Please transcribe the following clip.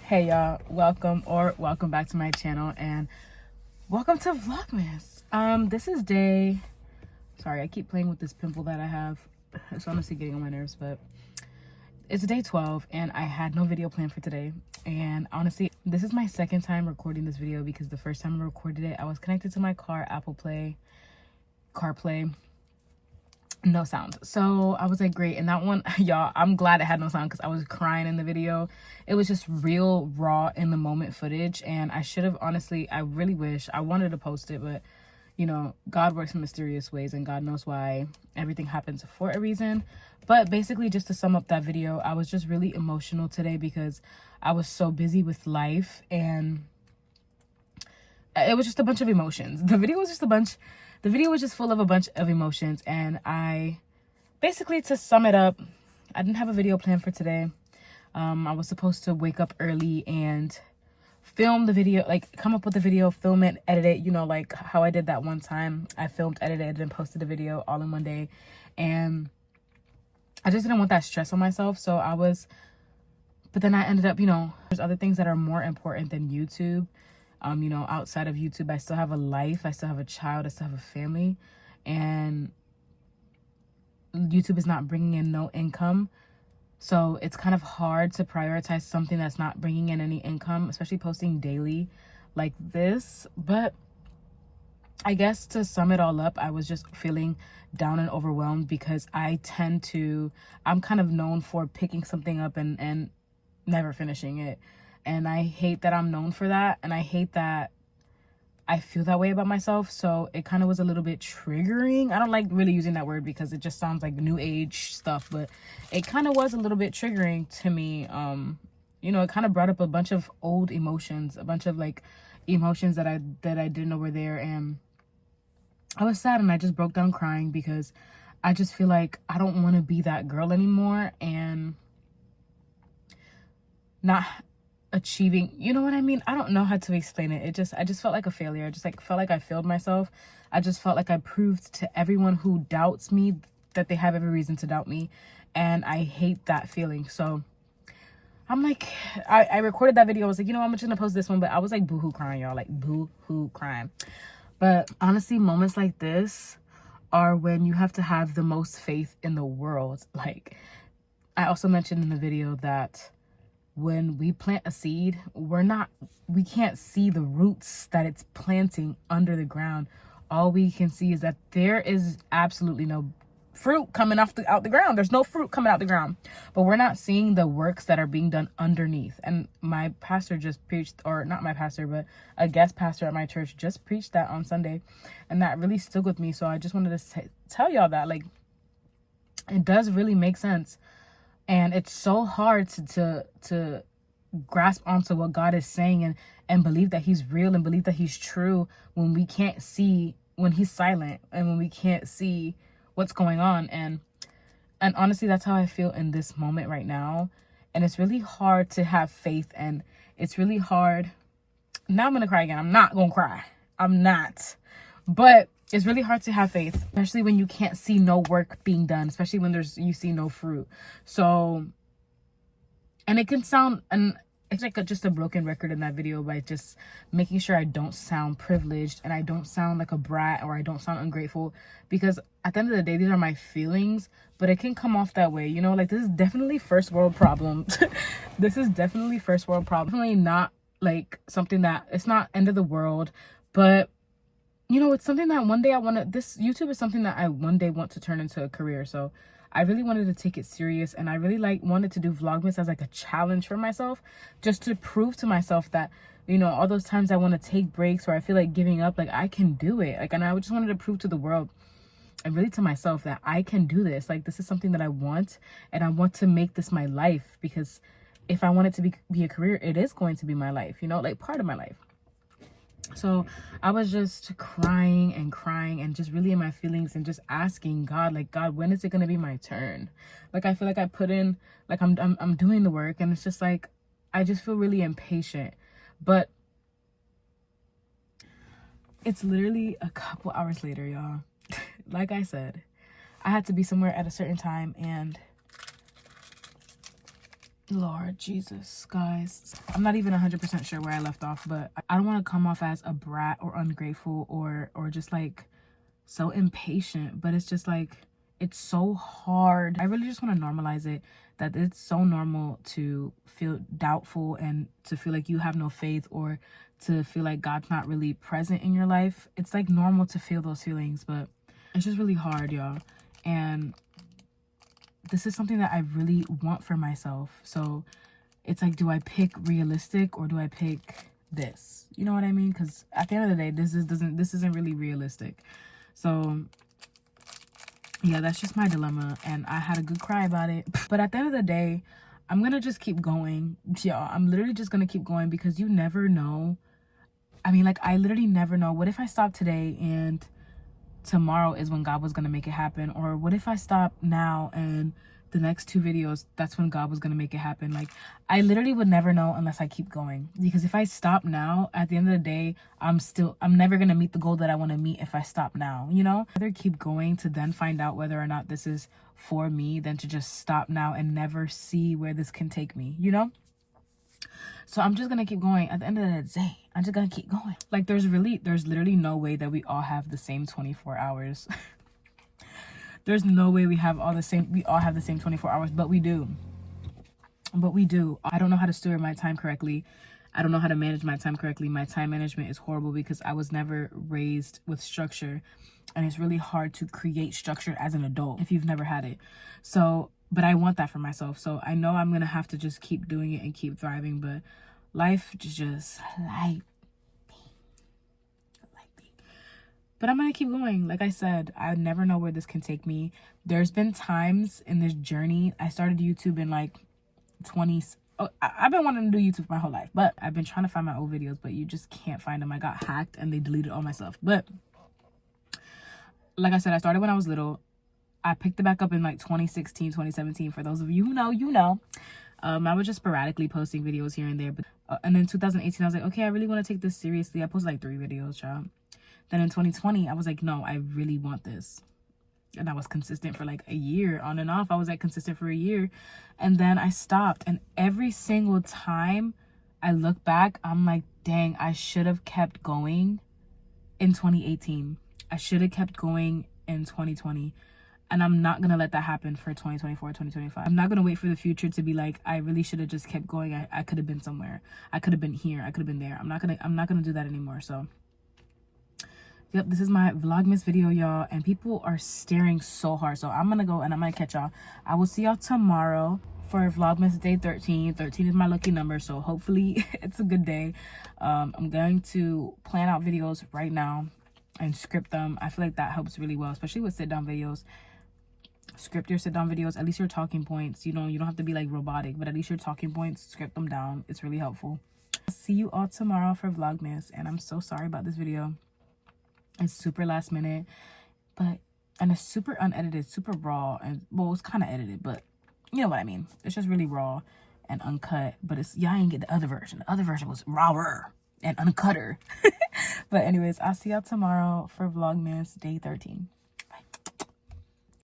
Hey y'all, welcome back to my channel and welcome to Vlogmas. This is day, sorry, I keep playing with this pimple that I have. It's honestly getting on my nerves, but it's day 12 and I had no video planned for today. And honestly, this is my second time recording this video because the first time I recorded it, I was connected to my car, Apple Play, CarPlay, no sound. So I was like, great. And that one, y'all, I'm glad it had no sound because I was crying in the video. It was just real raw in the moment footage, and I should have, honestly, I really wish I wanted to post it, but you know, God works in mysterious ways and God knows why everything happens for a reason. But basically, just to sum up that video, I was just really emotional today because I was so busy with life and it was just a bunch of emotions. The video was just full of a bunch of emotions. And I basically, to sum it up, I didn't have a video planned for today. I was supposed to wake up early and film the video, like come up with the video, film it, edit it, you know, like how I did that one time. I filmed, edited, and posted a video all in one day. And I just didn't want that stress on myself. But then I ended up, you know, there's other things that are more important than YouTube. You know, outside of YouTube, I still have a life, I still have a child, I still have a family, and YouTube is not bringing in no income. So it's kind of hard to prioritize something that's not bringing in any income, especially posting daily like this. But I guess to sum it all up, I was just feeling down and overwhelmed because I'm kind of known for picking something up and never finishing it. And I hate that I'm known for that. And I hate that I feel that way about myself. So it kind of was a little bit triggering. I don't like really using that word because it just sounds like new age stuff. But it kind of was a little bit triggering to me. You know, it kind of brought up a bunch of old emotions. A bunch of like emotions that I didn't know were there. And I was sad and I just broke down crying because I just feel like I don't want to be that girl anymore. And not achieving, you know what I mean? I don't know how to explain it. I just felt like a failure. I just felt like I failed myself. I just felt like I proved to everyone who doubts me that they have every reason to doubt me, and I hate that feeling. So I'm like, I recorded that video. I was like, you know, I'm just gonna post this one, but I was like boohoo crying, y'all, like boohoo crying. But honestly, moments like this are when you have to have the most faith in the world. Like I also mentioned in the video that when we plant a seed, we can't see the roots that it's planting under the ground. All we can see is that there is absolutely no fruit coming out the ground. There's no fruit coming out the ground, but we're not seeing the works that are being done underneath. And my pastor just preached, or not my pastor, but a guest pastor at my church just preached that on Sunday, and that really stuck with me. So I just wanted to tell y'all that, like, it does really make sense. And it's so hard to grasp onto what God is saying and believe that he's real and believe that he's true when we can't see, when he's silent, and when we can't see what's going on. And honestly, that's how I feel in this moment right now. And it's really hard to have faith, and it's really hard. Now I'm going to cry again. I'm not going to cry. I'm not. But it's really hard to have faith, especially when you can't see no work being done, especially when you see no fruit. So, and it can sound, and it's like just a broken record in that video by just making sure I don't sound privileged and I don't sound like a brat or I don't sound ungrateful, because at the end of the day, these are my feelings, but it can come off that way. You know, like, this is definitely first world problem. This is definitely first world problem. Definitely not like something that, it's not end of the world, but you know, it's something that one day this YouTube is something that I one day want to turn into a career. So I really wanted to take it serious, and I really wanted to do Vlogmas as like a challenge for myself, just to prove to myself that, you know, all those times I want to take breaks or I feel like giving up, like I can do it. Like, and I just wanted to prove to the world and really to myself that I can do this. Like, this is something that I want, and I want to make this my life, because if I want it to be a career, it is going to be my life, you know, like part of my life. So I was just crying and just really in my feelings and just asking God, like, God, when is it going to be my turn? Like, I feel like I put in, like, I'm doing the work, and it's just like, I just feel really impatient. But it's literally a couple hours later, y'all. Like I said, I had to be somewhere at a certain time, and Lord Jesus, guys. I'm not even 100% sure where I left off, but I don't want to come off as a brat or ungrateful or just like so impatient, but it's just like, it's so hard. I really just want to normalize it, that it's so normal to feel doubtful and to feel like you have no faith, or to feel like God's not really present in your life. It's like normal to feel those feelings, but it's just really hard, y'all. And this is something that I really want for myself. So it's like, do I pick realistic or do I pick this? You know what I mean? Because at the end of the day, this isn't really realistic. So yeah, that's just my dilemma, and I had a good cry about it. But at the end of the day, I'm gonna just keep going, y'all. I'm literally just gonna keep going, because you never know. I mean, like, I literally never know. What if I stop today and tomorrow is when God was gonna make it happen? Or what if I stop now and the next 2 videos, that's when God was gonna make it happen? Like, I literally would never know unless I keep going. Because if I stop now, at the end of the day, I'm never gonna meet the goal that I want to meet if I stop now, you know? I'd rather keep going to then find out whether or not this is for me than to just stop now and never see where this can take me, you know? So I'm just gonna keep going. At the end of the day, I'm just gonna keep going. Like, there's literally no way that we all have the same 24 hours. There's no way we all have the same 24 hours, but we do. I don't know how to steward my time correctly. I don't know how to manage my time correctly. My time management is horrible because I was never raised with structure, and it's really hard to create structure as an adult if you've never had it. So, but I want that for myself. So I know I'm going to have to just keep doing it and keep thriving, but life just like, but I'm gonna keep going. Like I said, I never know where this can take me. There's been times in this journey, I started YouTube in like 20s. Oh, I've been wanting to do YouTube my whole life, but I've been trying to find my old videos, but you just can't find them. I got hacked and they deleted all my stuff. But like I said, I started when I was little. I picked it back up in like 2016, 2017. For those of you who know, you know. I was just sporadically posting videos here and there. But and then 2018, I was like, okay, I really want to take this seriously. I posted like 3 videos, child. Then in 2020, I was like, no, I really want this. And I was consistent for like a year, on and off. I was like consistent for a year. And then I stopped. And every single time I look back, I'm like, dang, I should have kept going in 2018. I should have kept going in 2020. And I'm not going to let that happen for 2024, 2025. I'm not going to wait for the future to be like, I really should have just kept going. I could have been somewhere. I could have been here. I could have been there. I'm not going to do that anymore. So yep, this is my Vlogmas video, y'all, and people are staring so hard. So I'm gonna go and I'm gonna catch y'all. I will see y'all tomorrow for Vlogmas day 13. 13 is my lucky number, so hopefully it's a good day. I'm going to plan out videos right now and script them. I feel like that helps really well, especially with sit-down videos. Script your sit-down videos, at least your talking points. You know, you don't have to be like robotic, but at least your talking points, script them down. It's really helpful. I'll see you all tomorrow for Vlogmas, and I'm so sorry about this video. It's super last minute, and it's super unedited, super raw, and well, it's kind of edited, but you know what I mean. It's just really raw and uncut, but y'all ain't get the other version. The other version was rawer and uncutter. But anyways, I'll see y'all tomorrow for Vlogmas day 13.